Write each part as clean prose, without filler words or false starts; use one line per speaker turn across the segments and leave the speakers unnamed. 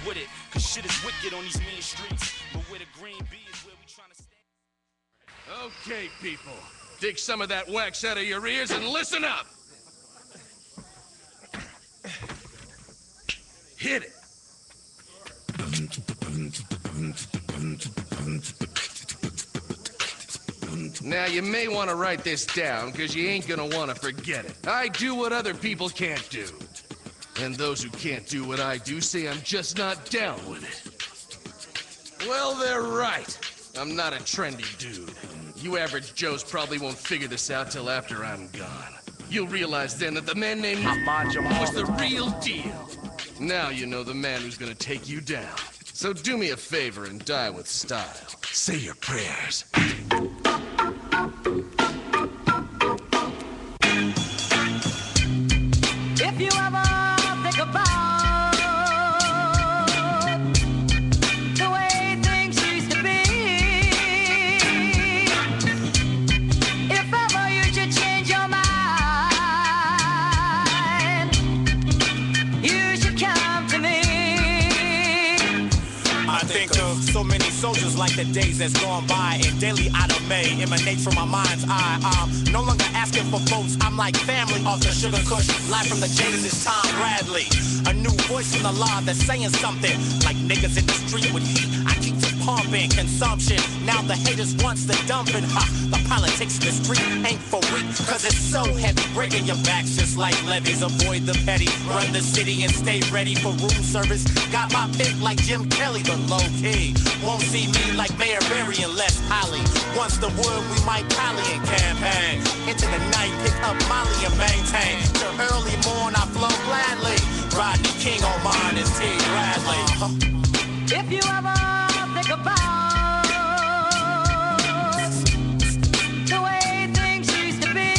with it, cause shit is wicked on these mean streets. But where the green bee is where we trying to stand.
Okay, people. Dig some of that wax out of your ears and listen up! Hit it! Now, you may want to write this down, because you ain't gonna want to forget it. I do what other people can't do. And those who can't do what I do say I'm just not down with it. Well, they're right. I'm not a trendy dude. You average Joes probably won't figure this out till after I'm gone. You'll realize then that the man named Ahmad, Jamal was the real deal. Now you know the man who's gonna take you down. So do me a favor and die with style. Say your prayers.
If you ever think about the way things used to be, if ever you should change your mind, you should come to me.
I think of so many soldiers like the days that's gone by, and daily item may emanate from my mind's eye. I'm no longer asking for votes, I'm like family off the sugar kush. Live from the Jaders is Tom Bradley, a new voice from the law that's saying something like niggas in the street with heat. I keep the pumping, consumption. Now the haters wants the dumping. Ha, the politics in the street ain't for weak, cause it's so heavy, breaking your backs just like levees. Avoid the petty, run the city and stay ready for room service. Got my pick like Jim Kelly, but low key. Won't see me like Mayor Barry and Les Holly. Once the wood, we might rally and campaign. Into the night, pick up Molly and maintain. Till early morn, I flow gladly. Rodney King on mine is T. Bradley.
If you ever think about the way things used to be,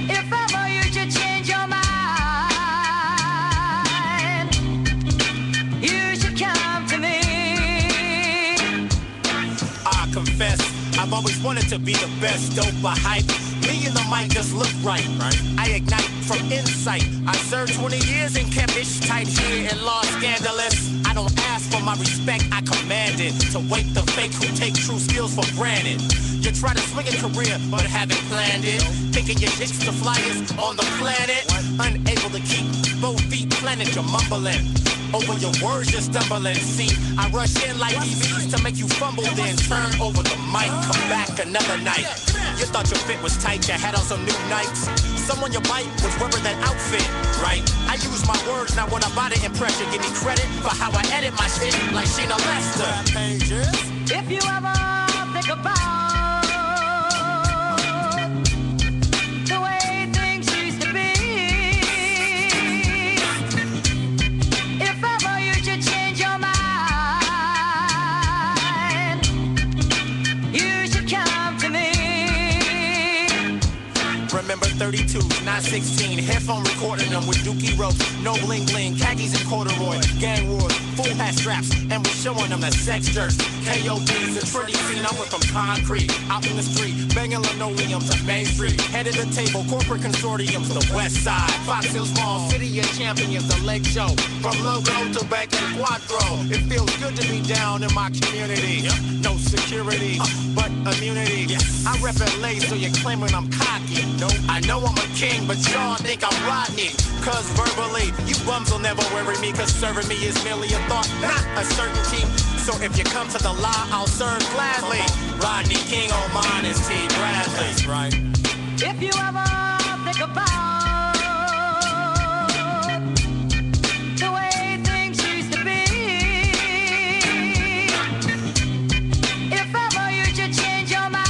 if ever you should change your mind, you should come to me.
I confess, I've always wanted to be the best. Dope or hype, me and the mic just look right. I ignite from insight. I served 20 years and kept it tight here and lost scandalous. I don't ask for my respect, I command it. To wake the fake who take true skills for granted. You try to swing a career, but haven't planned it. Thinking your dick's the flyest on the planet. Unable to keep both feet planted, you're mumbling. Over your words, you're stumbling. See, I rush in like DVs to make you fumble, then turn over the mic, come back another night. You thought your fit was tight, you had on some new Nikes. Someone you bite was wearing that outfit, right? I use my words, not what I bought it in pressure. Give me credit for how I edit my shit like Sheena Lester.
If you ever think about the way things used to be, if ever you should change your mind, you should come to me.
Remember 32s, not 16. Headphone recording them with dookie ropes. No bling bling, khakis and corduroy. Gang wars, full hat straps, and we're showing them that sex jerks. KODs, the trendy scene, I went from concrete out in the street, banging linoleum to Main Street. Head of the table, corporate consortiums, the West Side. Fox Hills Mall, City of Champions, the Lake Show. From Logo to Bank and Quattro. It feels good to be down in my community. No security, but immunity. I rep LA, so you're claiming I'm cocky. No, I know I'm a king, but y'all think I'm Rodney. Cause verbally, you bums will never worry me, cause serving me is merely a thought, not a certainty. So if you come to the law, I'll serve gladly. Rodney King on mine is T. Bradley. That's right.
If you ever think about the way things used to be, if ever you should change your mind,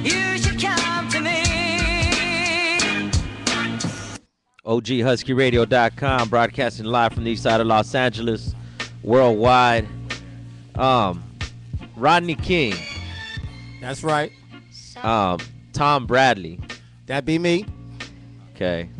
you should come to me.
OGHuskyRadio.com, broadcasting live from the east side of Los Angeles, worldwide. Rodney King.
That's right.
Tom Bradley.
That be me.
Okay.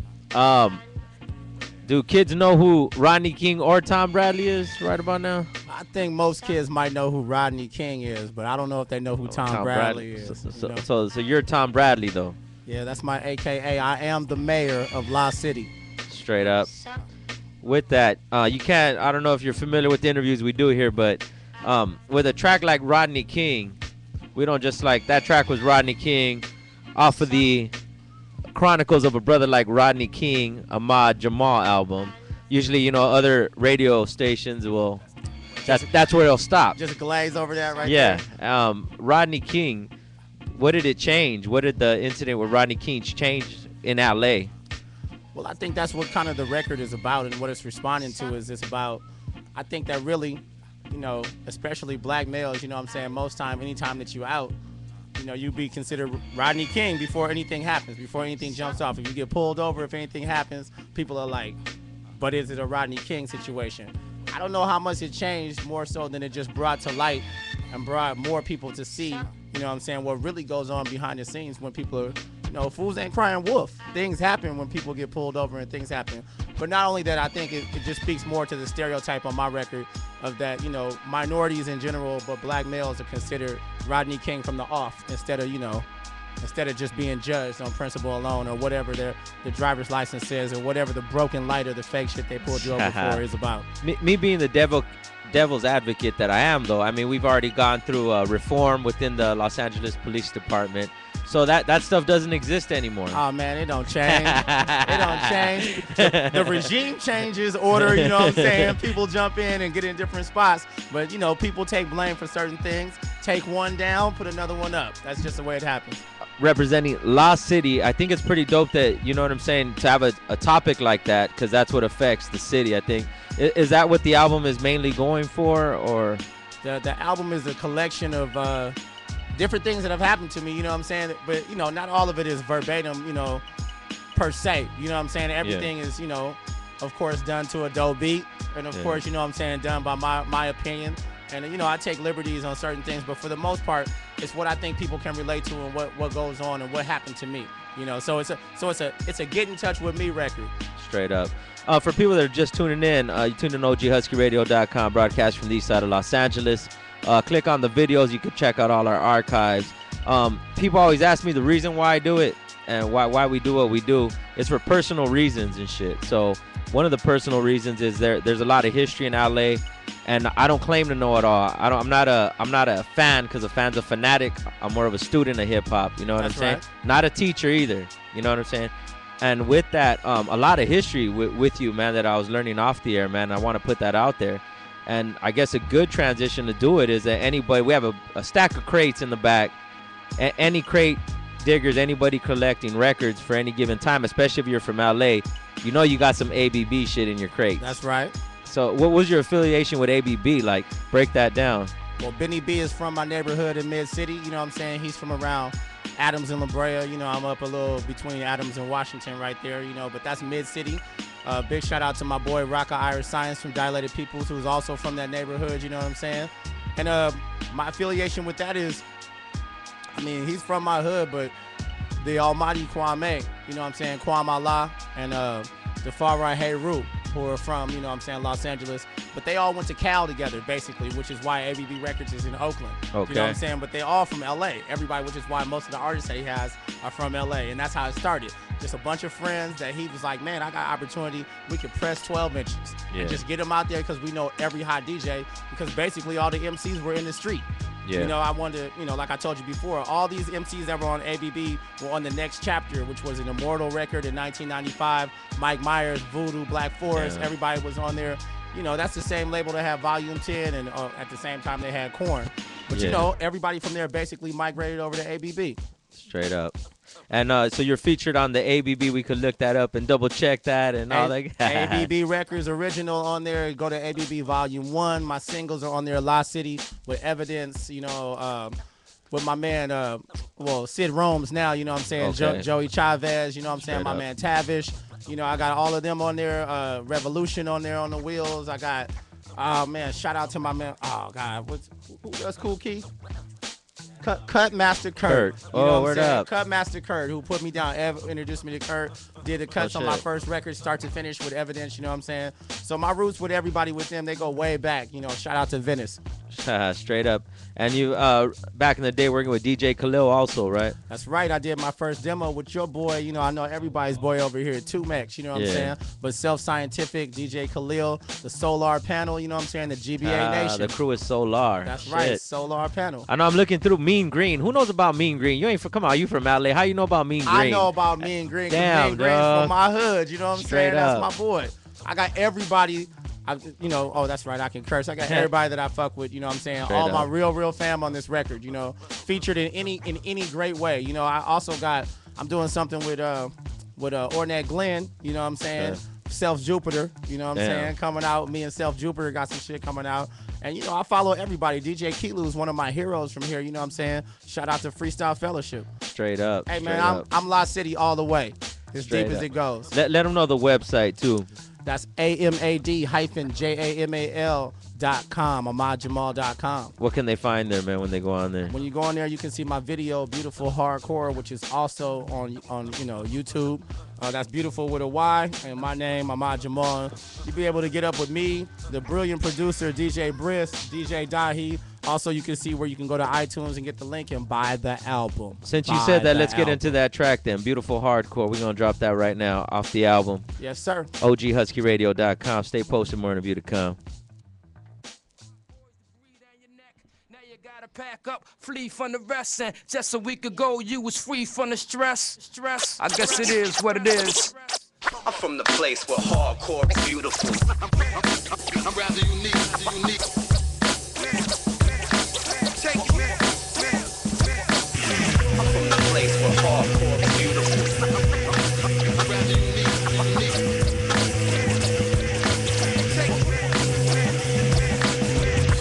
Do kids know who Rodney King or Tom Bradley is right about now?
I think most kids might know who Rodney King is, but I don't know if they know who Tom Bradley is.
So you're Tom Bradley though.
Yeah, that's my AKA. I am the mayor of La City.
Straight up. With that, you can't. I don't know if you're familiar with the interviews we do here, but with a track like Rodney King, we don't just like that track was Rodney King off of the Chronicles of a Brother Like Rodney King, Ahmad, Jamal album. Usually, you know, other radio stations will. That's where they'll stop.
Just glaze over that right
there.
there.
Yeah. Rodney King. What did it change? What did the incident with Rodney King change in L.A.?
Well, I think that's what kind of the record is about, and what it's responding to is it's about. I think that really, you know, especially black males, you know what I'm saying, most time, anytime that you out, you know, you be considered Rodney King before anything happens, before anything jumps off. If you get pulled over, if anything happens, people are like, but is it a Rodney King situation? I don't know how much it changed, more so than it just brought to light and brought more people to see, you know what I'm saying, what really goes on behind the scenes when people are, you know, fools ain't crying wolf. Things happen when people get pulled over and things happen. But not only that, I think it just speaks more to the stereotype on my record of that, you know, minorities in general, but black males are considered Rodney King from the off instead of just being judged on principle alone or whatever the driver's license says or whatever the broken light or the fake shit they pulled you over for is about.
Me being the devil's advocate that I am, though, I mean, we've already gone through reform within the Los Angeles Police Department. So that stuff doesn't exist anymore.
Oh, man, it don't change. It don't change. The regime changes, order, you know what I'm saying? People jump in and get in different spots. But, you know, people take blame for certain things. Take one down, put another one up. That's just the way it happens.
Representing La City, I think it's pretty dope that, you know what I'm saying, to have a topic like that, because that's what affects the city, I think. Is that what the album is mainly going for, or?
The album is a collection of different things that have happened to me, you know what I'm saying? But, you know, not all of it is verbatim, you know, per se. You know what I'm saying? Everything is, you know, of course, done to a dope beat. And, of course, you know what I'm saying, done by my opinion. And, you know, I take liberties on certain things. But for the most part, it's what I think people can relate to and what goes on and what happened to me. You know, so it's a get in touch with me record.
Straight up. For people that are just tuning in, you tune in OGHuskyRadio.com, broadcast from the east side of Los Angeles. Click on the videos. You can check out all our archives. People always ask me the reason why I do it and why we do what we do. It's for personal reasons and shit. So one of the personal reasons is there's a lot of history in LA, and I don't claim to know it all. I'm not a fan, because a fan's a fanatic. I'm more of a student of hip hop. You know what I'm saying?
Right.
Not a teacher either. You know what I'm saying? And with that, a lot of history with you, man, that I was learning off the air, man. I want to put that out there. And I guess a good transition to do it is that anybody, we have a stack of crates in the back. Any crate diggers, anybody collecting records for any given time, especially if you're from LA, you know you got some ABB shit in your crate.
That's right.
So what was your affiliation with ABB? Like, break that down.
Well, Benny B is from my neighborhood in Mid-City. You know what I'm saying? He's from around Adams and La Brea. You know, I'm up a little between Adams and Washington right there, you know, but that's Mid-City. Big shout out to my boy Rocka Irish Science from Dilated Peoples, who's also from that neighborhood, you know what I'm saying? And my affiliation with that is, I mean, he's from my hood, but the almighty Kwame, you know what I'm saying, Kwame Allah, and the far right Hayroot, who are from, you know what I'm saying, Los Angeles. But they all went to Cal together, basically, which is why ABB Records is in Oakland.
Okay.
You know what I'm saying? But they all from LA. Everybody, which is why most of the artists that he has are from LA. And that's how it started. Just a bunch of friends that he was like, man, I got opportunity. We could press 12 inches and just get them out there, because we know every hot DJ, because basically all the MCs were in the street.
Yeah.
You know, I wanted to, you know, like I told you before, all these MCs that were on ABB were on the next chapter, which was an Immortal record in 1995. Mike Myers, Voodoo, Black Forest, everybody was on there. You know, that's the same label that had Volume 10, and at the same time they had Korn. But, you know, everybody from there basically migrated over to ABB.
Straight up. And so you're featured on the ABB. We could look that up and double check that and all that.
ABB Records original on there. Go to ABB Volume 1. My singles are on there. La City with Evidence, you know, with my man, Sid Rome's now, you know what I'm saying,
Okay.
Joey Chavez, you know what I'm saying, my man Tavish. You know, I got all of them on there. Revolution on there on the wheels. I got, man, shout out to my man. Oh, God. That's Cool Keith. Cut Master Kurt. You know
word
saying?
up.
Cut Master Kurt, who put me down. Ev introduced me to Kurt. Did the cuts on my
shit.
first record, start to finish with Evidence, you know what I'm saying? So my roots with everybody with them, they go way back. You know, shout out to Venice.
Straight up. And you back in the day working with DJ Khalil also, right?
That's right. I did my first demo with your boy. You know, I know everybody's boy over here, 2Max. You know what I'm saying? But Self-Scientific, DJ Khalil, the Solar Panel. You know what I'm saying? The GBA Nation.
The crew is Solar.
That's right. Solar Panel.
I know. I'm looking through Mean Green. Who knows about Mean Green? You ain't from. Come on, you from LA? How you know about Mean Green?
I know about Mean Green.
Damn,
Mean Green's from my hood. You know what I'm
Straight
saying?
up.
That's my boy. I got everybody. You know, oh, that's right, I can curse. I got everybody that I fuck with, you know what I'm saying?
Straight
all
up.
my real fam on this record, you know, featured in any great way. You know, I also I'm doing something with Ornette Glenn, you know what I'm saying? Self Jupiter, you know what I'm saying? Coming out, me and Self Jupiter got some shit coming out. And, you know, I follow everybody. DJ Kilu is one of my heroes from here, you know what I'm saying? Shout out to Freestyle Fellowship.
Straight up.
Hey, man, I'm La City all the way, as
Straight
deep
up.
as it goes.
Let them know the website, too.
That's AMAD-JAMAL.com, AhmadJamal.com.
What can they find there, man, when they go on there?
When you go on there, you can see my video, Beautiful Hardcore, which is also on you know, YouTube. That's Beautiful with a Y, and my name, Ahmad Jamal. You'll be able to get up with me, the brilliant producer, DJ Briss, DJ Dahi. Also, you can see where you can go to iTunes and get the link and buy the album.
Since you said that, let's get into that track then. Beautiful Hardcore. We're going to drop that right now off the album.
Yes, sir.
OGHuskyRadio.com. Stay posted. More interview to come.
Pack up, flee from the rest, and just a week ago you was free from the stress. I guess it is what it is.
I'm from the place where hardcore is beautiful.
I'm rather unique.
Take it. I'm from the place where hardcore is beautiful.
I'm rather unique.
Take it.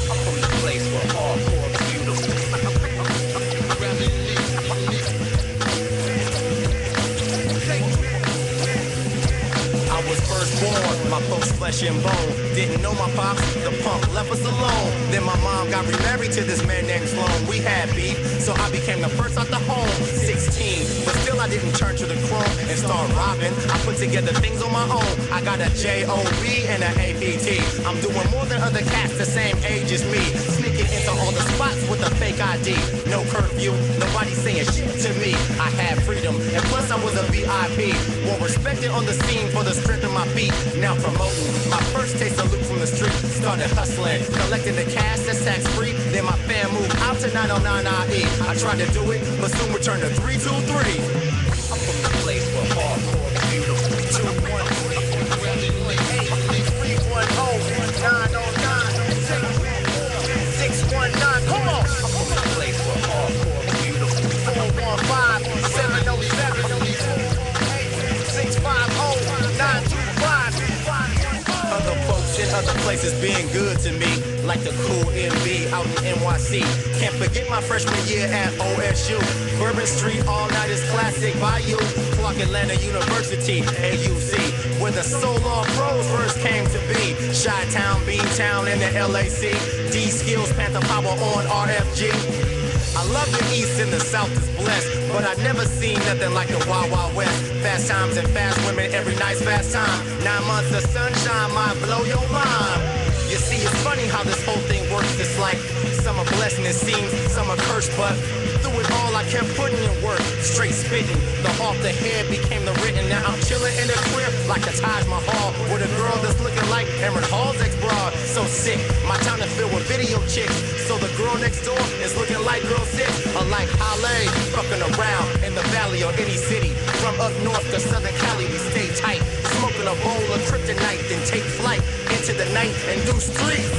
I'm from the place where hardcore is beautiful.
I'm rather unique.
Take it. I was first born, my folks flesh and bone. Didn't know my pops, the punk left us alone. Then my mom got remarried to this man named Sloan. We had beef, so I became the first out the home. 16, but still I didn't turn to the chrome and start robbing. I put together things on my own. I got a J-O-B and an APT. I'm doing more than other cats the same age as me. Sneaking into all the spots with a fake ID. No curfew, nobody saying shit to me. I had freedom, and plus I was a VIP. More respected on the scene for the strength of my feet. Now promoting my first taste of loot from the street. Started hustling, collecting the cash that's tax free. Then my fam moved out to 909 IE. I tried to do it, but soon returned to 323. I'm from the place where hardcore is beautiful. 213-310-909-619. Come on. I'm from the place where hardcore is beautiful. 415-707-650-925. Other folks in other places being good to me, like the cool MB out in NYC. Can't forget my freshman year at OSU. Bourbon Street, all night is classic Bayou. Clark Atlanta University, AUC, where the Solar Pros first came to be. Chi-Town, Beantown, and the LAC. D-Skills, Panther Power on RFG. I love the East and the South is blessed, but I never seen nothing like the Wild Wild West. Fast times and fast women, every night's fast time. 9 months of sunshine might blow your mind. You see, it's funny how this whole thing works. It's like some are blessed and it seems some are cursed, but through it all I kept putting in work. Straight spitting, the off the head became the written. Now I'm chilling in the crib like a Taj Mahal with a girl that's looking like Aaron Hall's ex-broad. So sick, my town is filled with video chicks. So the girl next door is looking like girl 6, or like Halle, fucking around in the valley or any city. From up north to Southern Cali, we stay tight, smoking a bowl of kryptonite, then take flight into the night and do streets.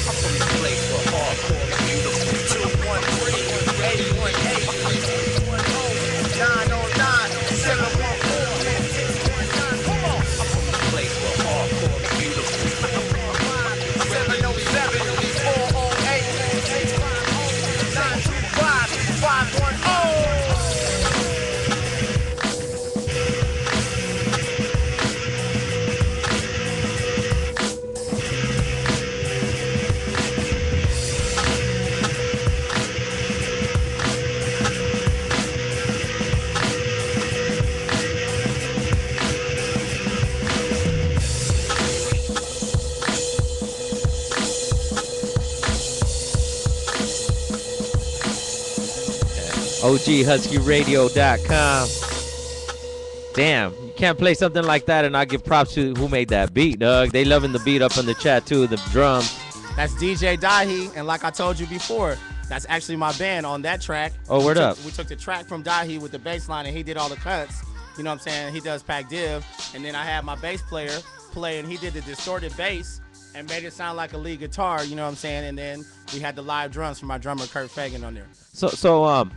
I'm from the place where hardcore is beautiful. 213-810-909-714. Come on. I'm from the place where hardcore is beautiful. 707-408-925-510.
OGHuskyRadio.com. Damn, you can't play something like that and not give props to who made that beat, Doug. They loving the beat up in the chat too, the drums.
That's DJ Dahi, and like I told you before, that's actually my band on that track.
Oh, word up.
We took the track from Dahi with the bass line, and he did all the cuts. You know what I'm saying? He does pack div, and then I had my bass player play, and he did the distorted bass and made it sound like a lead guitar. You know what I'm saying? And then we had the live drums from my drummer Kurt Fagan on there.
So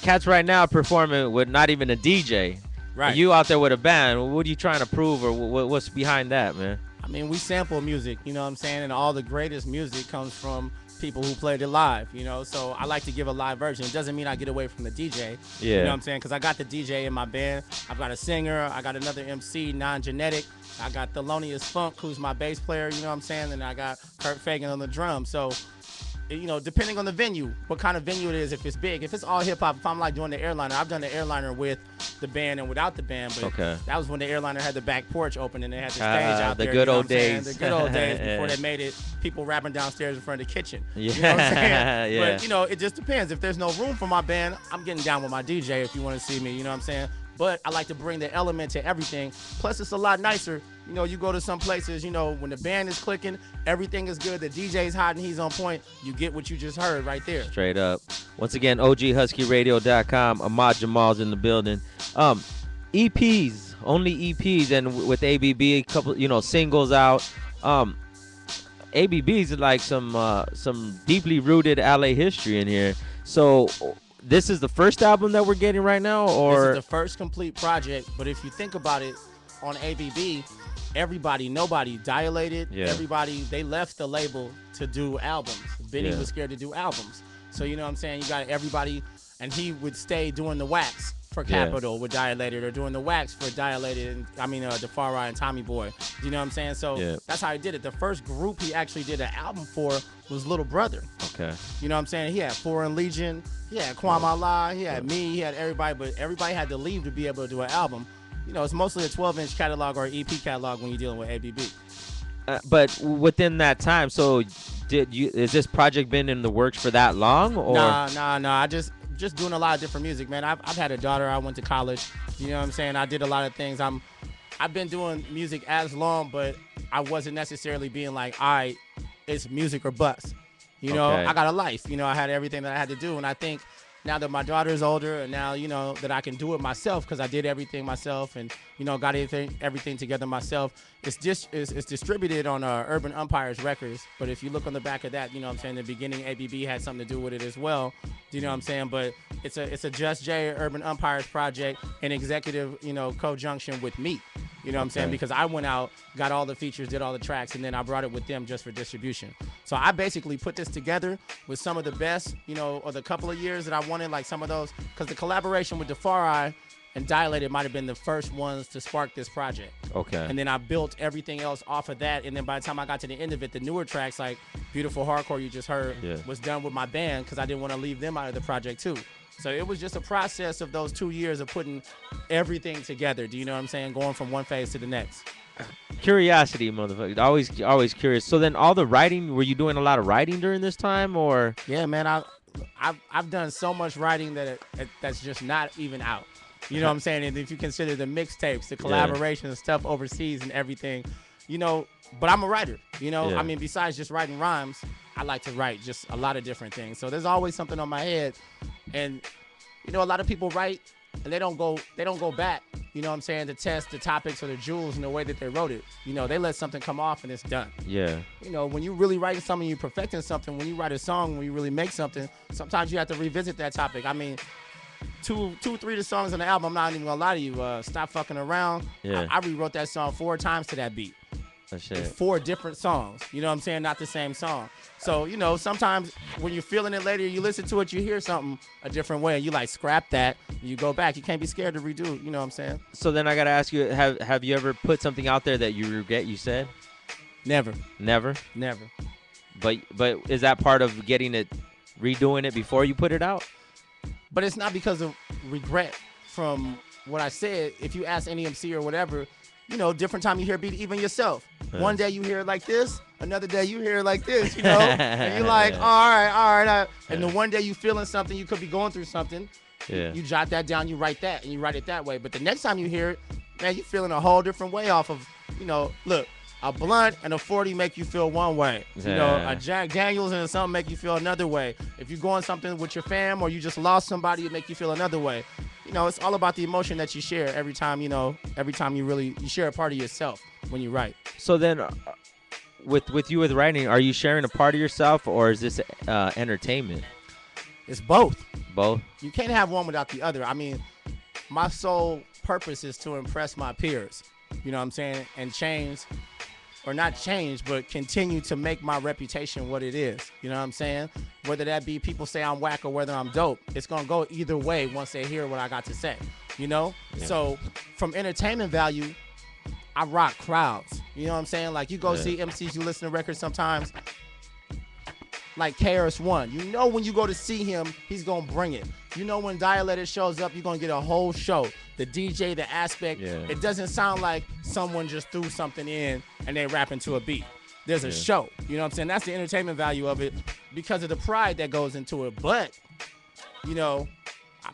cats right now performing with not even a DJ.
Right.
You out there with a band. What are you trying to prove, or what's behind that, man?
I mean, we sample music, you know what I'm saying? And all the greatest music comes from people who played it live, you know? So I like to give a live version. It doesn't mean I get away from the DJ.
Yeah.
You know what I'm saying? Because I got the DJ in my band. I've got a singer. I got another MC, non-genetic. I got Thelonious Funk, who's my bass player, you know what I'm saying? And I got Kurt Fagan on the drums. So, you know, depending on the venue, what kind of venue it is, if it's big. If it's all hip-hop, if I'm like doing the Airliner, I've done the Airliner with the band and without the band, but that was when the Airliner had the back porch open and they had the stage out there.
The good old days.
The good old days before they made it people rapping downstairs in front of the kitchen.
Yeah.
You know what I'm saying?
Yeah.
But, you know, it just depends. If there's no room for my band, I'm getting down with my DJ if you want to see me, you know what I'm saying? But I like to bring the element to everything. Plus, it's a lot nicer. You know, you go to some places, you know, when the band is clicking, everything is good, the DJ's hot and he's on point, you get what you just heard right there.
Straight up. Once again, OGHuskyRadio.com. Ahmad Jamal's in the building. EPs, only EPs, and with ABB, a couple, you know, singles out. ABB's like some deeply rooted LA history in here. So this is the first album that we're getting right now, or
this is the first complete project. But if you think about it, on ABB, nobody dilated.
Yeah.
Everybody, they left the label to do albums. Benny was scared to do albums. So you know what I'm saying? You got everybody, and he would stay doing the wax for Capitol with Dilated, or doing the wax for Dilated, and DeFari and Tommy Boy. You know what I'm saying? So that's how he did it. The first group he actually did an album for was Little Brother.
Okay.
You know what I'm saying? He had Foreign Legion, he had Kwame Allah, he had me, he had everybody, but everybody had to leave to be able to do an album. You know, it's mostly a 12-inch catalog or EP catalog when you're dealing with ABB.
But within that time, so is this project been in the works for that long? Or?
Nah. I just doing a lot of different music, man. I've had a daughter. I went to college. You know what I'm saying? I did a lot of things. I've been doing music as long, but I wasn't necessarily being like, all right, it's music or bust. You know, I got a life. You know, I had everything that I had to do, and I think now that my daughter is older, and now, you know, that I can do it myself because I did everything myself and, you know, got everything together myself. It's distributed on Urban Empires Records. But if you look on the back of that, you know what I'm saying, in the beginning, ABB had something to do with it as well. Do you know what I'm saying? But it's a Just J Urban Empires project in executive, you know, conjunction with me. You know what I'm saying? Because I went out, got all the features, did all the tracks, and then I brought it with them just for distribution. So I basically put this together with some of the best, you know, or the couple of years that I wanted, like some of those, because the collaboration with DeFari and Dilated might have been the first ones to spark this project.
Okay.
And then I built everything else off of that, and then by the time I got to the end of it, the newer tracks like Beautiful Hardcore you just heard was done with my band because I didn't want to leave them out of the project too. So it was just a process of those 2 years of putting everything together. Do you know what I'm saying? Going from one phase to the next.
Curiosity, motherfucker. Always curious. So then all the writing, were you doing a lot of writing during this time, or?
Yeah, man. I've done so much writing that that's just not even out. You know what I'm saying? And if you consider the mixtapes, the collaborations, stuff overseas and everything, you know, but I'm a writer, you know? I mean, besides just writing rhymes, I like to write just a lot of different things. So there's always something on my head. And, you know, a lot of people write and they don't go back, you know what I'm saying, to test the topics or the jewels in the way that they wrote it. You know, they let something come off and it's done.
Yeah.
You know, when you really writing something, you're perfecting something, when you write a song, when you really make something, sometimes you have to revisit that topic. I mean, two, 3 of the songs on the album, I'm not even gonna lie to you, Stop Fucking Around.
Yeah.
I rewrote that song 4 times to that beat.
That's shit.
It's 4 different songs. You know what I'm saying? Not the same song. So, you know, sometimes when you're feeling it later, you listen to it, you hear something a different way, and you like scrap that, you go back. You can't be scared to redo it. You know what I'm saying?
So then I gotta ask you, have you ever put something out there that you regret you said?
Never.
Never?
Never.
But is that part of getting it, redoing it before you put it out?
But it's not because of regret from what I said. If you ask any MC or whatever, you know, different time you hear a beat, even yourself. One day you hear it like this, another day you hear it like this, you know? And you're like, all right. And the one day you feeling something, you could be going through something.
Yeah.
You jot that down, you write that, and you write it that way. But the next time you hear it, man, you're feeling a whole different way off of, look, a blunt and a 40 make you feel one way. A Jack Daniels and something make you feel another way. If you're going something with your fam or you just lost somebody, it make you feel another way. It's all about the emotion that you share every time you share a part of yourself when you write.
So then, with writing, are you sharing a part of yourself or is this entertainment?
It's both.
Both?
You can't have one without the other. I mean, my sole purpose is to impress my peers, you know what I'm saying, and change, or not change, but continue to make my reputation what it is, you know what I'm saying? Whether that be people say I'm whack or whether I'm dope, it's going to go either way once they hear what I got to say, Yeah. So from entertainment value, I rock crowds, you know what I'm saying? Like you go see MCs, you listen to records sometimes, like KRS-One. When you go to see him, he's going to bring it. When Dialected shows up, you're going to get a whole show. The DJ, the aspect, it doesn't sound like someone just threw something in and they rapping to a beat. There's a show. You know what I'm saying? That's the entertainment value of it because of the pride that goes into it. But, I'm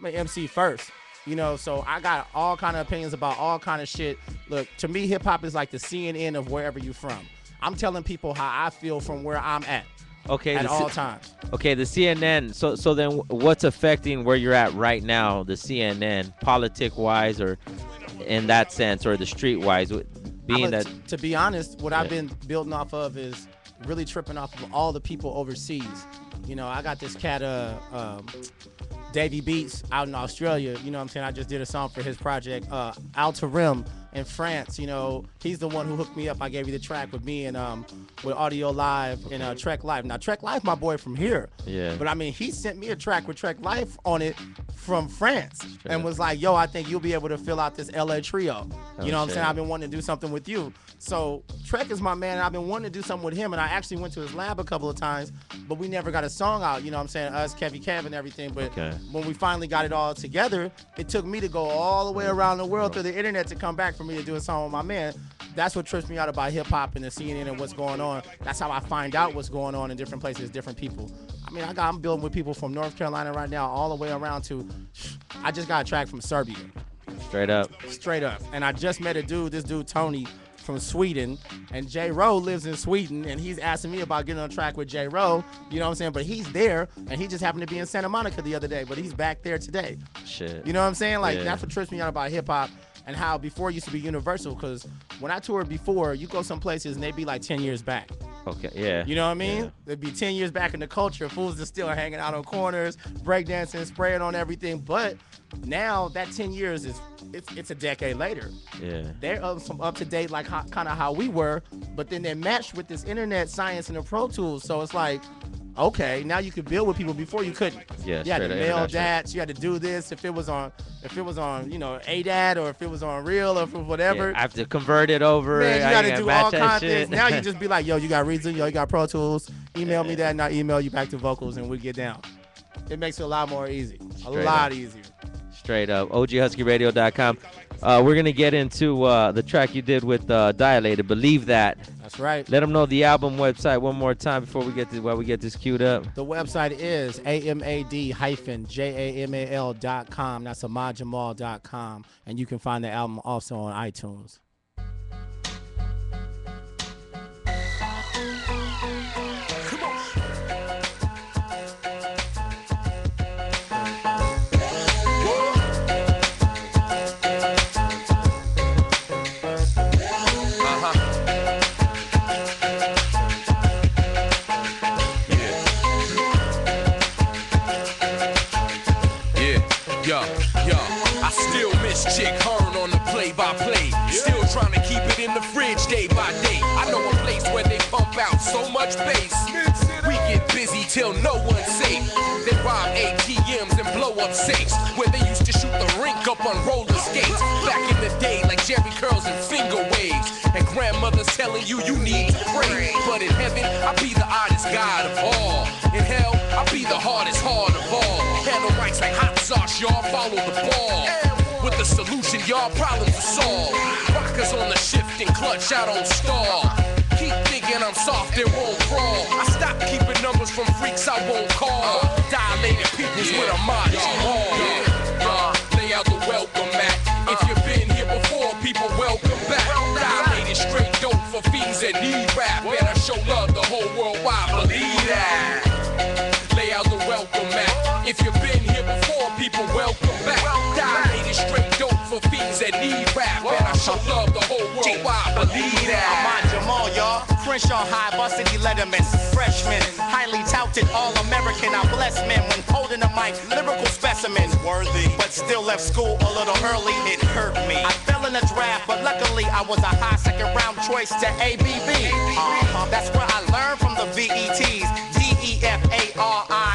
an MC first. So I got all kind of opinions about all kind of shit. Look, to me, hip-hop is like the CNN of wherever you're from. I'm telling people how I feel from where I'm at.
Okay,
at all times.
Okay, the CNN. So then, what's affecting where you're at right now? The CNN, politic-wise, or in that sense, or the street-wise,
to be honest, what I've been building off of is really tripping off of all the people overseas. I got this cat, Davey Beats, out in Australia. You know what I'm saying? I just did a song for his project, Altarim in France. He's the one who hooked me up. I gave you the track with me and with Audio Live and Trek Life. Now, Trek Life, my boy from here.
Yeah.
But I mean, he sent me a track with Trek Life on it from France and was like, yo, I think you'll be able to fill out this LA trio. You know what I'm saying? I've been wanting to do something with you. So Trek is my man, and I've been wanting to do something with him, and I actually went to his lab a couple of times, but we never got a song out, you know what I'm saying? Us, Kevy Kev and everything, but when we finally got it all together, it took me to go all the way around the world through the internet to come back for me to do a song with my man. That's what trips me out about hip-hop and the CNN and what's going on. That's how I find out what's going on in different places, different people. I mean, I'm building with people from North Carolina right now all the way around to, I just got a track from Serbia.
Straight up.
And I just met this dude, Tony, from Sweden, and J. Rowe lives in Sweden, and he's asking me about getting on a track with J. Rowe, you know what I'm saying? But he's there, and he just happened to be in Santa Monica the other day, but he's back there today.
Shit.
You know what I'm saying? Like, that's what trips me out about hip-hop and how before it used to be universal, because when I toured before, you go some places, and they'd be like 10 years back.
Okay, yeah.
You know what I mean?
Yeah.
It'd be 10 years back in the culture. Fools are still hanging out on corners, breakdancing, spraying on everything. But now that 10 years it's a decade later.
Yeah.
They're up to date, like kind of how we were, but then they're matched with this internet science and the Pro Tools. So it's like, okay, now you could build with people before you couldn't.
Yeah,
you had to mail that. You had to do this if it was on ADAT or if it was on Real or whatever.
Yeah, I have to convert it over.
Man, you got to do all kinds of things. Now you just be like, yo, you got Reason, yo, you got Pro Tools. Email me that, and I'll email you back to vocals, and we get down. It makes it a lot more easy.
Straight
lot
up.
Easier.
Straight up. OGHuskyRadio.com. We're going to get into the track you did with Dilated, Believe That.
That's right.
Let them know the album website one more time before we get this queued up.
The website is amad-jamal.com. That's ahmadjamal.com. And you can find the album also on iTunes.
Chick Hearn on the play-by-play. Still trying to keep it in the fridge day by day. I know a place where they pump out so much bass. We get busy till no one's safe. They rob ATMs and blow up safes. Where they used to shoot the rink up on roller skates. Back in the day, like Jerry curls and finger waves. And grandmother's telling you need to pray. But in heaven, I'll be the oddest God of all. In hell, I'll be the hardest hard of all. Handle mics like hot sauce, y'all follow the ball. With the solution, y'all problems are solved. Rockers on the shift and clutch out on stall. keep thinking I'm soft and won't crawl. I stopped keeping numbers from freaks I won't call. Dilated peoples with a mind small. Lay out the welcome mat. If you've been here before, people welcome back. Dilated straight dope for fiends that need rap. And I show love the whole world wide, believe that. Lay out the welcome mat. If you've been here before, people welcome back. Dilated straight dope for fiends that need rap. And I show love the whole world wide, believe that.
Ahmad, Jamal, y'all. Crenshaw High, varsity letterman. Freshman, highly touted, all-American. I bless men when holding a mic. Lyrical specimens, worthy, but still left school a little early. It hurt me. I fell in the draft, but luckily I was a high second-round choice to ABB. That's where I learned from the VETs. DEFARI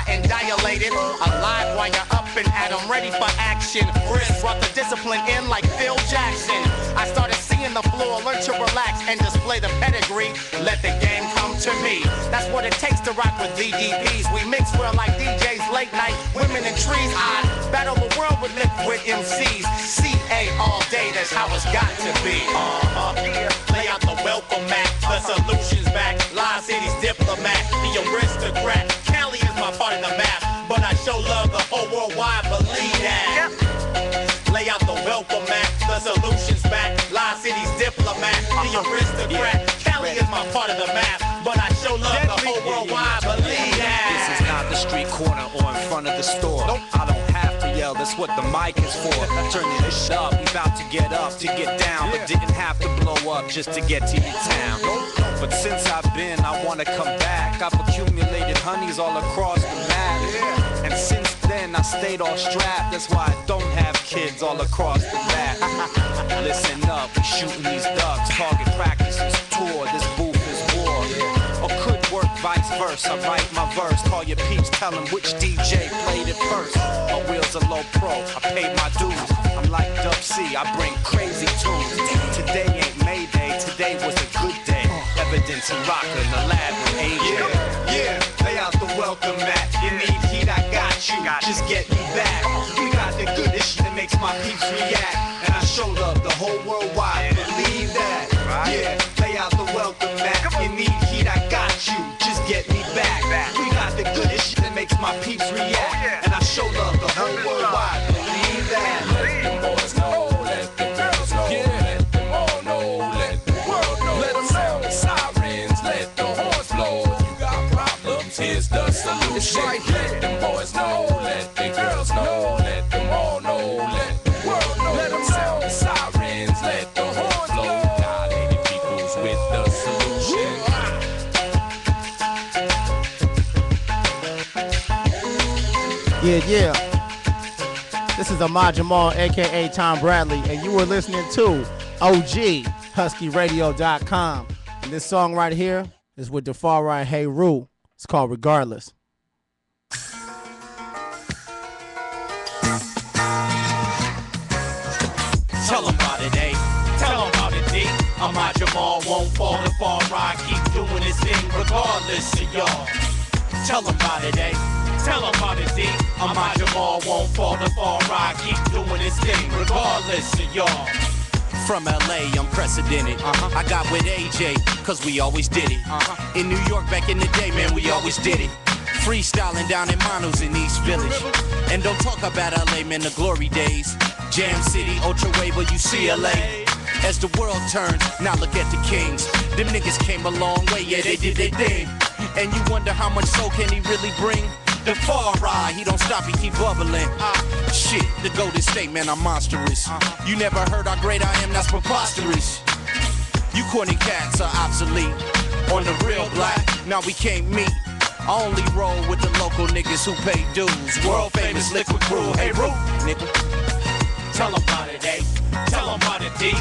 and dilated. Alive while you're up and at 'em, ready for action. Wrist brought the discipline in like Phil Jackson. I started seeing the floor, learn to relax and display the pedigree. Let the game come to me. That's what it takes to rock with VDPs. We mix well like DJs, late night, women and trees. I battle the world with liquid MCs. CA all day, that's how it's got to be. Lay out the welcome mat, the solution's back. Live City's diplomat, the aristocrat. Cali is my part of the map, but I show love the whole world wide, believe that. Lay out the welcome mat, the solution's back. Live City's diplomat, the aristocrat. Cali is my part of the map, but I show love the whole world wide, believe that.
This is not the street corner or in front of the store. Nope. I don't have to yell, that's what the mic is for. Turning this up, we about to get up, to get down, but didn't have to blow up just to get to your town. But since I've been, I wanna come back. I've accumulated honeys all across the map. And since then, I stayed all strapped. That's why I don't have kids all across the map. Listen up, we shooting these ducks. Target practices, tour, this booth is war. Or could work vice versa. I write my verse, call your peeps, tell them which DJ played it first. My wheels are low pro, I paid my dues. I'm like Dub C, I bring crazy tunes. Today ain't Mayday, today was a good day. Evidence and rocker in the lab with AJ. Yeah, lay out the welcome mat. You need heat, I got you. Just get me back. We got the goodest shit that makes my peeps react. And I show love the whole world wide. Believe that. Yeah, lay out the welcome mat. You need heat, I got you. Just get me back. We got the goodest shit that makes my peeps react. And I show love the whole world wide. Believe that.
Let them boys know, let the girls know, let them all know, let the world know. Let them sound the sirens, let the horns blow. If you got problems, here's the solution. It's right here. Let them boys know, let the girls know, let them all know, let the world know. Let them sound the sirens, let the horns blow. Dilated peoples with the solution.
Yeah. This is Ahmad Jamal, a.k.a. Tom Bradley, and you were listening to OG, HuskyRadio.com. And this song right here is with the far right Hey Rue. It's called Regardless.
Tell them about it, A. Tell them about it, D. Ahmad Jamal won't fall the far right. Keep doing his thing regardless of y'all. Tell them about it, A. Tell them about it, D. Ahmad Jamal won't fall the far right. Keep doing his thing regardless of y'all. From LA, unprecedented. I got with AJ, cause we always did it. In New York back in the day, man, we always did it. Freestyling down in Manos in East Village. And don't talk about LA, man, the glory days. Jam City, Ultra Wave, UCLA. As the world turns, now look at the Kings. Them niggas came a long way, yeah, they did their thing. And you wonder how much soul can he really bring? The far right, he don't stop, he keep bubbling. Shit, the Golden State, man, I'm monstrous. You never heard how great I am, that's preposterous. You corny cats are obsolete. On the real black, now we can't meet. I only roll with the local niggas who pay dues. World famous liquid crew, hey Roo, nigga. Tell them about it, A. Tell them about it, D.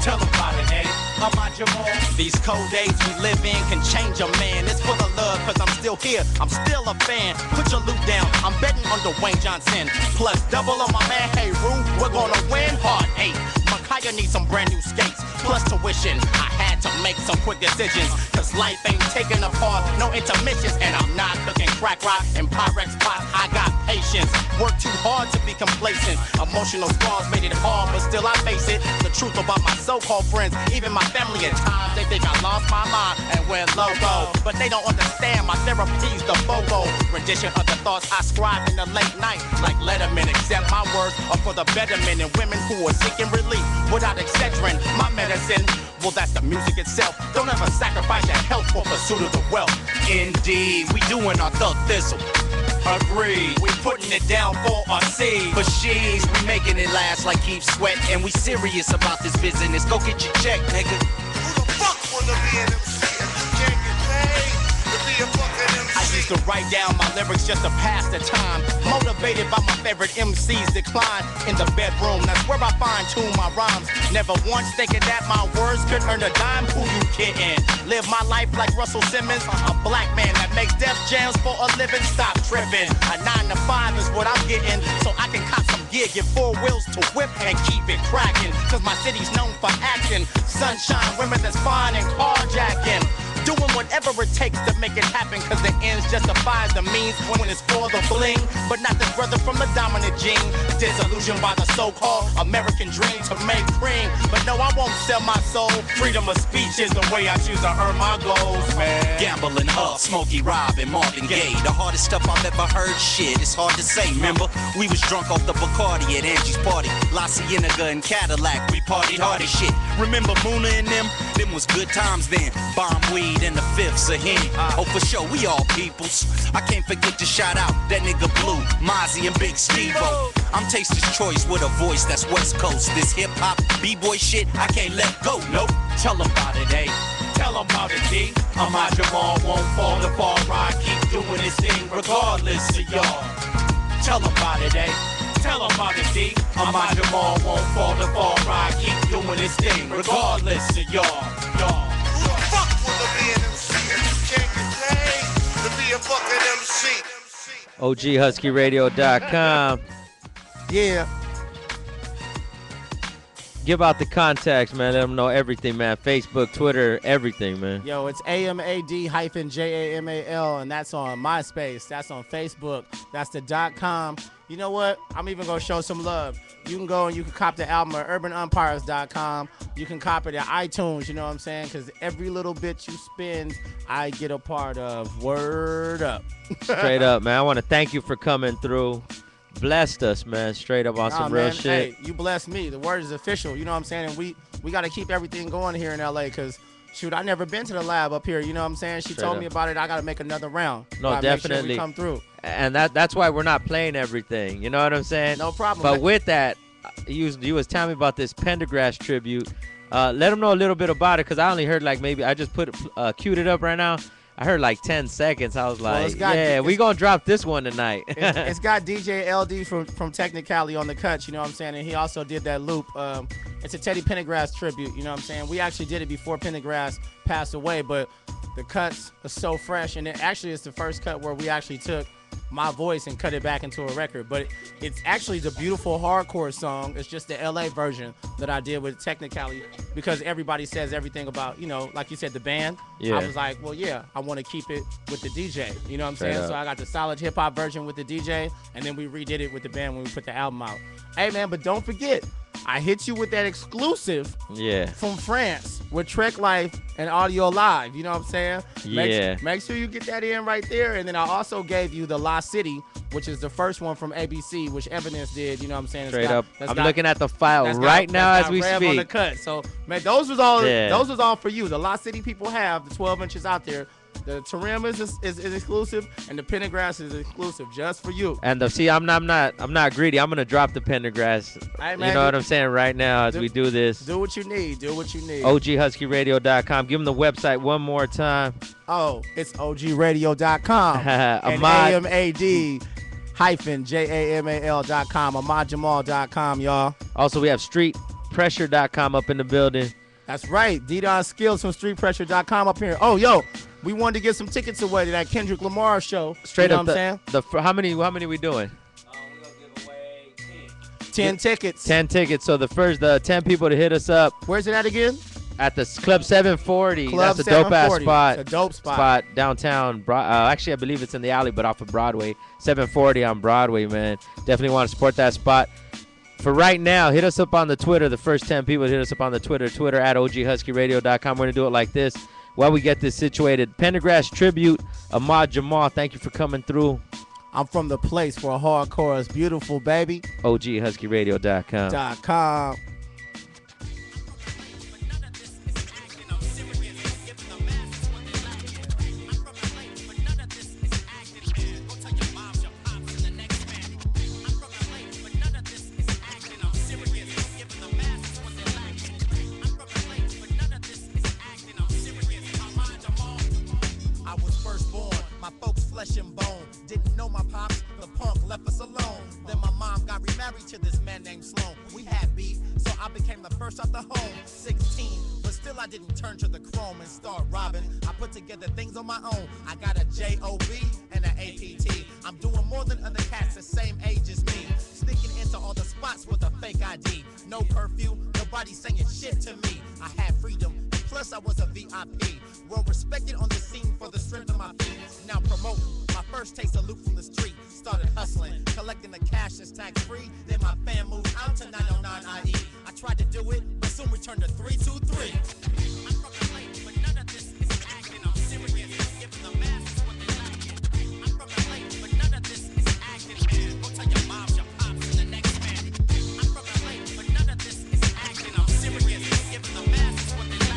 Tell them about it, A. Ahmad Jamal. These cold days we live in can change a man. It's full of love cause I'm still here, I'm still a fan. Put your loot down, I'm betting on Dwayne Johnson. Plus double on my man, hey Roo, we're gonna win. Hard 8, Makaya needs some brand new skates. Plus tuition, I had to make some quick decisions. Cause life ain't taking apart, no intermissions. And I'm not cooking crack rock and Pyrex pot. I got patience. Work too hard to be complacent. Emotional scars made it hard, but still I face it. The truth about my so-called friends, even my family at times, they think I lost my mind and went loco. But they don't understand my therapy's the BOGO. Rendition of the thoughts I scribe in the late night, like Letterman. Except my words are for the better men and women who are seeking relief without Excedrin. My medicine, well, that's the music itself. Don't ever sacrifice your health for pursuit of the wealth.
Indeed, we doing our thug thistle. Agreed,
We putting it down for our seed.
for she's we making it last like Keith Sweat, and we serious about this business. Go get your check, nigga.
Who the fuck wanna be an MC if you can't get paid to be a fucking MC?
I used to write down my lyrics just to pass the time. Motivated by my favorite MC's decline. In the bedroom, that's where I fine-tune my rhymes. Never once thinking that my words could earn a dime. Who you kidding? Live my life like Russell Simmons. A black man that makes death jams for a living. Stop tripping. A 9 to 5 is what I'm getting. So I can cop some gear, get 4 wheels to whip and keep it cracking. Cause my city's known for action. Sunshine, women that's fine and carjacking. Doing whatever it takes to make it happen, cause the ends justifies the means when it's for the bling. But not this brother from the dominant gene, disillusioned by the so-called American dream to make cream. But no, I won't sell my soul. Freedom of speech is the way I choose to earn my goals, man.
Gambling up, Smokey Rob and Marvin Gaye. The hardest stuff I've ever heard, shit, it's hard to say. Remember, we was drunk off the Bacardi at Angie's party. La Cienega and Cadillac, we partied hard as shit. Remember Muna and them? Them was good times then. Bomb weed and the fifths of Henny. Oh, for sure, we all peoples. I can't forget to shout out that nigga Blue, Mozzie and Big Steve-O. I'm Taster's Choice with a voice that's West Coast. This hip-hop, b-boy shit, I can't let go, nope.
Tell 'em about it, eh? Tell 'em about it, D. Ahmad Jamal won't fall the far ride. Keep doing his thing regardless of y'all. Tell 'em about it, eh? Tell 'em about it, D. Ahmad Jamal won't fall the far ride. Keep doing his thing regardless of y'all.
Who the fuck wanna be an MC if you can't get paid to be a fucking MC?
OGHuskyRadio.com.
Yeah.
Give out the contacts, man. Let them know everything, man. Facebook, Twitter, everything, man.
Yo, it's AMAD-JAMAL, and that's on MySpace. That's on Facebook. That's the .com. You know what? I'm even going to show some love. You can go and you can cop the album at urbanumpires.com. You can cop it at iTunes, you know what I'm saying? Because every little bit you spend, I get a part of. Word up.
Straight up, man. I want to thank you for coming through. Blessed us, man. Straight up on some real shit.
Hey, you blessed me. The word is official, you know what I'm saying? And we got to keep everything going here in L.A. because, shoot, I never been to the lab up here, you know what I'm saying? She told me about it. I got to make another round.
No, definitely.
Make sure we come through.
And that's why we're not playing everything. You know what I'm saying?
No problem.
But with that, you was telling me about this Pendergrass tribute. Let them know a little bit about it because I only heard like maybe I just queued it up right now. I heard like 10 seconds. I was like, we going to drop this one tonight.
It's got DJ LD from Technicality on the cuts, you know what I'm saying? And he also did that loop. It's a Teddy Pendergrass tribute, you know what I'm saying? We actually did it before Pendergrass passed away, but the cuts are so fresh. And it actually is the first cut where we actually took my voice and cut it back into a record. But it's actually the beautiful hardcore song. It's just the LA version that I did with Technicality because everybody says everything about, you know, like you said, the band.
Yeah.
I was like, well, yeah, I want to keep it with the DJ. You know what I'm
Straight
saying?
up.
So I got the solid hip hop version with the DJ, and then we redid it with the band when we put the album out. Hey, man, but don't forget, I hit you with that exclusive from France with Trek Life and Audio Live. You know what I'm saying? Make sure you get that in right there. And then I also gave you the La City, which is the first one from ABC, which Evidence did. You know what I'm saying?
Straight up. I'm looking at the file right now as we
Rev on the
speak.
cut. So, man, those was all for you. The La City people have the 12 inches out there. The Tarim is exclusive, and the Pendergrass is exclusive just for you.
And I'm not greedy. I'm gonna drop the Pendergrass.
Hey, man,
you know what I'm saying right now as we do this.
Do what you need. Do what you need.
OGHuskyRadio.com. Give them the website one more time.
Oh, it's OGRadio.com. and
Ahmad.
AMAD-JAMAL.com. AhmadJamal.com, y'all.
Also, we have StreetPressure.com up in the building.
That's right. D-Don Skills from StreetPressure.com up here. Oh, yo, we wanted to get some tickets away to that Kendrick Lamar show.
Straight
you know
up,
what I'm saying?
how many we doing?
We're going to give away 10 tickets.
10 tickets. So the 10 people to hit us up.
Where's it at again?
At the Club 740.
Club
That's a dope ass
740.
spot.
It's a dope spot.
Downtown. Actually, I believe it's in the alley, but off of Broadway. 740 on Broadway, man. Definitely want to support that spot. For right now, hit us up on the Twitter. The first 10 people hit us up on the Twitter at OGHuskyRadio.com. We're going to do it like this while we get this situated. Pendergrass tribute, Ahmad Jamal. Thank you for coming through.
I'm from the place where hardcore is beautiful, baby.
OGHuskyRadio.com.
.com.
Flesh and bone. Didn't know my pops, the punk left us alone. Then my mom got remarried to this man named Sloan. We had beef, so I became the first out the home. 16, but still I didn't turn to the chrome and start robbing. I put together things on my own. I got a JOB and an APT. I'm doing more than other cats the same age as me. Sneaking into all the spots with a fake ID. No curfew, nobody saying shit to me. I had freedom. Plus, I was a VIP. Well respected on the scene for the strength of my feet. Now promoting my first taste of loot from the street. Started hustling, collecting the cash that's tax free. Then my fam moved out to 909 IE. I tried to do it, but soon returned to 323. I'm from the lake, but none of this is acting. I'm serious, giving the masses what they like. I'm from the lake, but none of this is acting. Go tell your moms, your pops, and the next man. I'm from the lake, but none of this is acting. I'm serious, giving the masses what they like.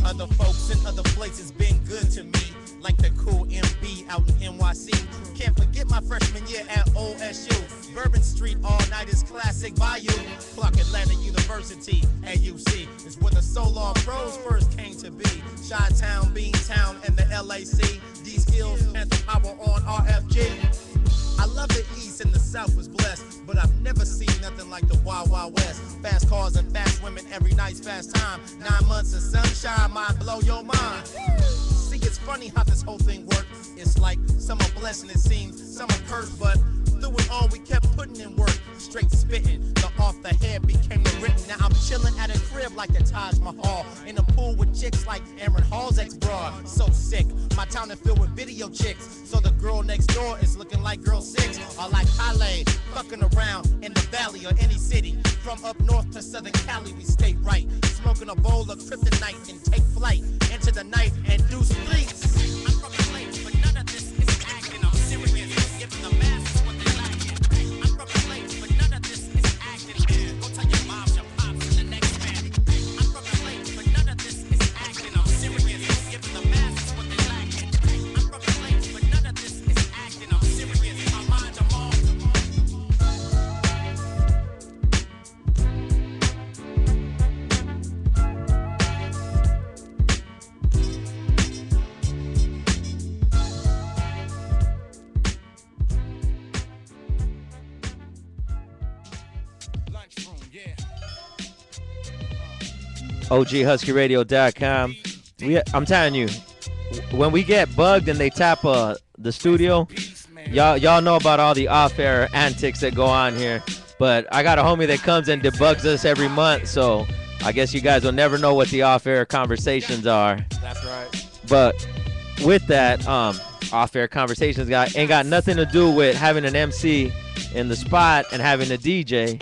Other folks in other places been good to me, like the cool MB out in NYC. Can't forget my freshman year at OSU. Bourbon Street all night is classic Bayou. Clark Atlanta University at UC is where the Solar Pros first came to be. Chi-Town, Beantown, and the LAC. D-Skills, Panther Power on RFG. I love the East and the South was blessed, but I've never seen nothing like the Wild Wild West. Fast cars and fast women, every night's fast time. 9 months of sunshine might blow your mind. See, it's funny how this whole thing works. It's like some are blessing, it seems, some are cursed, but through it all we kept putting in work. Straight spitting, the off the head became the written. Now I'm chilling at a crib like the Taj Mahal, in a pool with chicks like Aaron Hall's ex-broad. So sick, my town is filled with video chicks. So the girl next door is looking like girl 6, or like Halle, fucking around in the valley or any city. From up north to Southern Cali, we stay right. Smoking a bowl of kryptonite and take flight into the night and do streets. I'm from the lake, but none of this is acting. I'm serious, giving the masses what they like. I'm from the lake, but none of this is acting. Go tell your moms, your pops, and the next man. I'm from the lake, but none of this is acting. I'm serious, giving the masses what they like. I'm from the lake, but none of this is acting. I'm serious, my mind, I'm all.
OGHuskyRadio.com. I'm telling you, when we get bugged and they tap the studio, y'all know about all the off-air antics that go on here. But I got a homie that comes and debugs us every month, so I guess you guys will never know what the off-air conversations are.
That's right.
But with that, off-air conversations ain't got nothing to do with having an MC in the spot and having a DJ.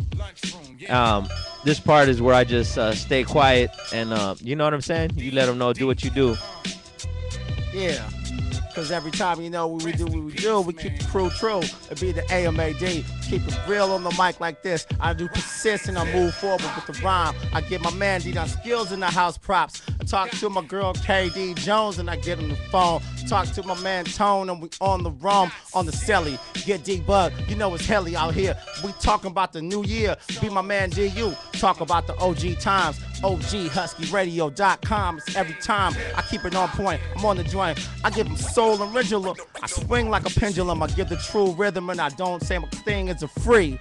This part is where I just stay quiet and, you know what I'm saying? You let them know, do what you do.
Yeah. Because every time, we do what we do, we keep the crew true. It be the AMAD. Keep it real on the mic like this. I do persistent, I move forward with the rhyme. I get my man D-Don Skills in the house props. I talk to my girl KD Jones and I get on the phone. Talk to my man Tone and we on the rum, on the celly. Get D-Bug, it's helly out here. We talking about the new year. Be my man DU. Talk about the OG times. OGHuskyRadio.com. It's every time I keep it on point. I'm on the joint. I give them soul and original. I swing like a pendulum. I give the true rhythm and I don't say my thing is a free.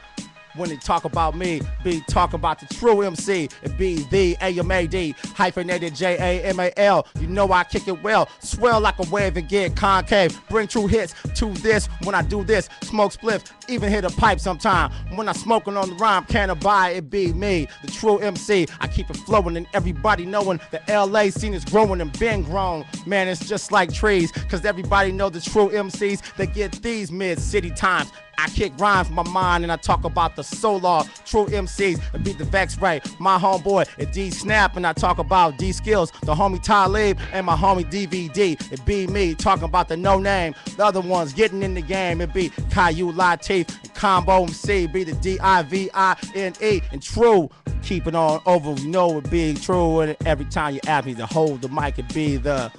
When they talk about me, be talk about the true MC. It be the AMAD, hyphenated JAMAL. You know I kick it well. Swell like a wave and get concave. Bring true hits to this when I do this. Smoke spliff, even hit a pipe sometime. When I'm smoking on the rhyme, can't abide, it be me, the true MC. I keep it flowing and everybody knowing the LA scene is growing and been grown. Man, it's just like trees, cause everybody know the true MCs. They get these mid-city times. I kick rhymes from my mind and I talk about the solar true MCs and beat the vex right. My homeboy at D Snap and I talk about D Skills, the homie Talib and my homie DVD. It be me talking about the no name. The other ones getting in the game. It be Caillou Latif and Combo MC. Be the DIVINE and true. Keep it on over. You know it be true. And every time you ask me to hold the mic, it be the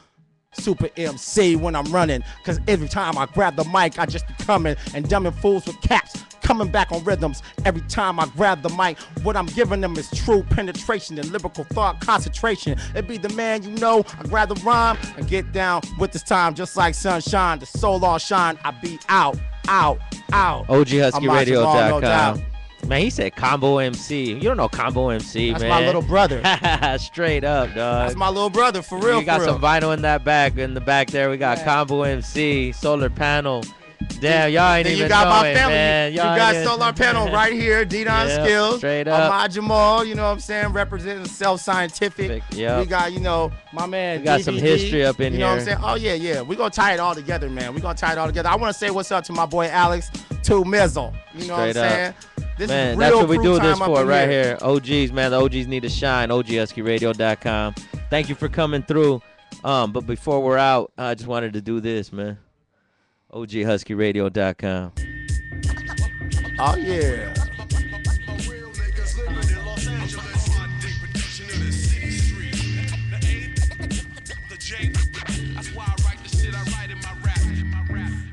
Super MC when I'm running, cause every time I grab the mic, I just be coming and dumbing fools with caps, coming back on rhythms. Every time I grab the mic, what I'm giving them is true penetration and lyrical thought concentration. It be the man, you know, I grab the rhyme and get down with this time, just like sunshine, the solar shine. I be out.
OGHuskyRadio.com. Man, he said Combo MC. You don't know Combo MC,
That's
man.
my little brother.
Straight up, dog.
That's my little brother, for real.
We got
for real.
some vinyl in the back there. We got Combo MC, solar panel. Damn, y'all ain't
then
even
you got
knowing,
my family.
man.
You got solar panel right here. D-Don Skills.
Straight up.
Ahmad Jamal, you know what I'm saying, representing Self Scientific.
Yep.
We got, you know, my man.
We got
DVD,
some history up in
you
here.
know what I'm saying? Oh yeah. We're gonna tie it all together, man. We're gonna tie it all together. I wanna say what's up to my boy Alex, to Mizzle. You know
Straight
what I'm saying? This
man,
is
that's
real
what we
crew
do this
time up
for
in
right here. OGs, man. The OGs need to shine. OGHuskyRadio.com. Thank you for coming through. But before we're out, I just wanted to do this, man. OGHuskyRadio.com.
Oh yeah.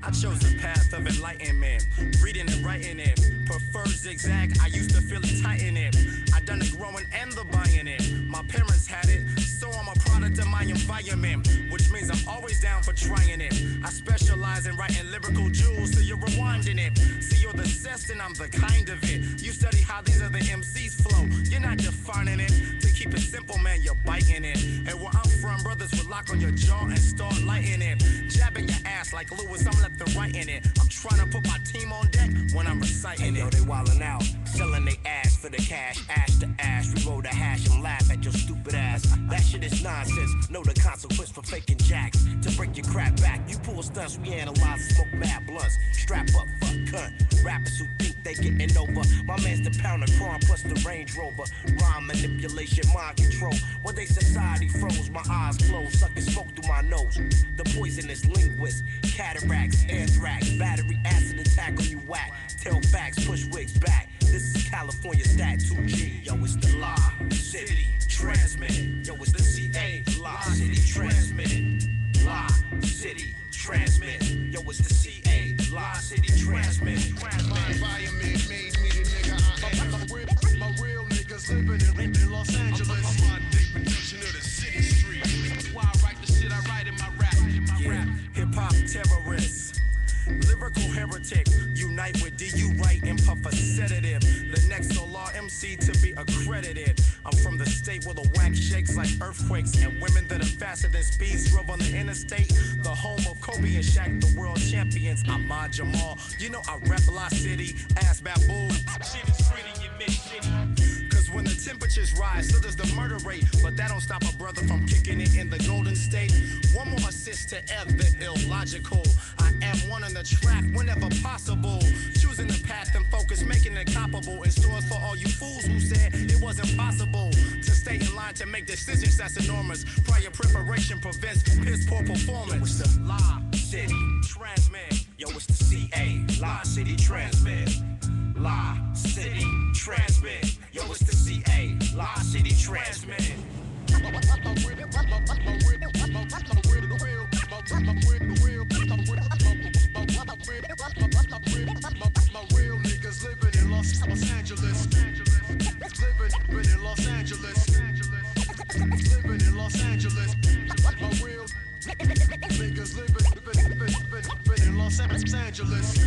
I chose the path of enlightenment, reading and writing it. Prefer zigzag, I used to feel it tight in it. I done the growing and the buying it. My parents had it, so I'm a product of my environment, which means I'm always down for trying it. I specialize in writing lyrical jewels, so you're rewinding it. See, you're the zest and I'm the kind of it. You study how these other MCs flow, you're not defining it. To keep it simple, man, you're biting it. And where I'm from, brothers would lock on your jaw and start lighting it. Jabbing your ass like Lewis, I'm left and right in it. I'm trying to put my team on deck when I'm reciting it. Yo, they wildin' out, selling they ass for the cash, ash to ash. We roll the hash and laugh at your stupid ass. That shit is nonsense. Know the consequence for faking jacks. To break your crap back, you pull stunts, we analyze, smoke mad blunts. Strap up, fuck cunt. Rappers who think they getting over. My man's the pound of crime plus the Range Rover. Rhyme manipulation, mind control. When they society froze, my eyes closed, sucking smoke through my nose. The poisonous linguist, cataracts, anthrax, battery acid attack on you whack. Tell facts, push wigs back. This is California stat 2G. Yo, it's the law, city, transmitted. Yo, it's the CA, law, city, transmitted. Law, city, transmit. Yo, it's the CA, law, city, transmit.
My environment made me the nigga I am. My real niggas living in Los Angeles. My definition of the city street. That's why I write the shit I write in my rap.
Hip-hop terrorists. Lyrical heretic, unite with DU right and puff a sedative. The next solar MC to be accredited. I'm from the state where the wax shakes like earthquakes and women that are faster than speeds drove on the interstate. The home of Kobe and Shaq, the world champions. Ahmad Jamal, you know I rep La City, ass baboon. Shit is pretty, you miss shitty. Cause when the temperatures rise, so does the murder rate. But that don't stop a brother from kicking it in the Golden State. One more assist to F the illogical. I am one on the track whenever possible. Choosing the path and focus, making it comparable. In stores for all you fools who said it wasn't possible to stay in line to make decisions that's enormous. Prior preparation prevents piss poor performance. Yo, it's the La City Transmit. Yo, it's the CA, La City Transmit. La City Transmit. Yo, it's the CA, La City Transmit.
My real niggas living in Los Angeles. Living in Los Angeles. Living in Los Angeles. My real niggas living in Los Angeles.